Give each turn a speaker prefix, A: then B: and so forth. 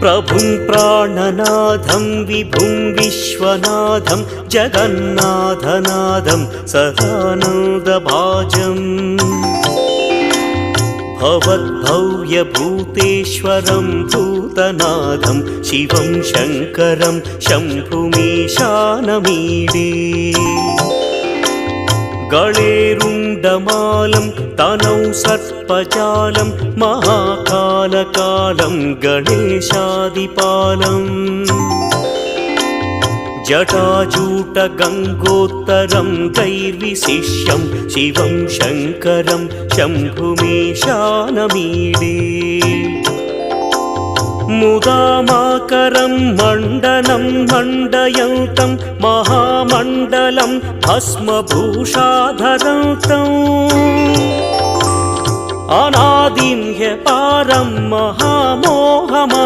A: प्रभुं प्राणनाथं विभुं विश्वनाथं जगन्नाथनाथं सदानन्दभाजम् भवद्भव्यभूतेश्वरं भूतनाथं शिवं शङ्करं शम्भुमीशानमीडे गळेरुण्डमालं तनौ सर्पजालं महाकालकालं गणेशादिपालम् जटाजूटगङ्गोत्तरं दैर्विशिष्यं शिवं शङ्करं शम्भुमीशानमीडे मुदामाकरं मण्डनं मण्डयन्तं महामण्डलं भस्मभूषाधरन्तम् अनादिं ह्यपारं महामोहमा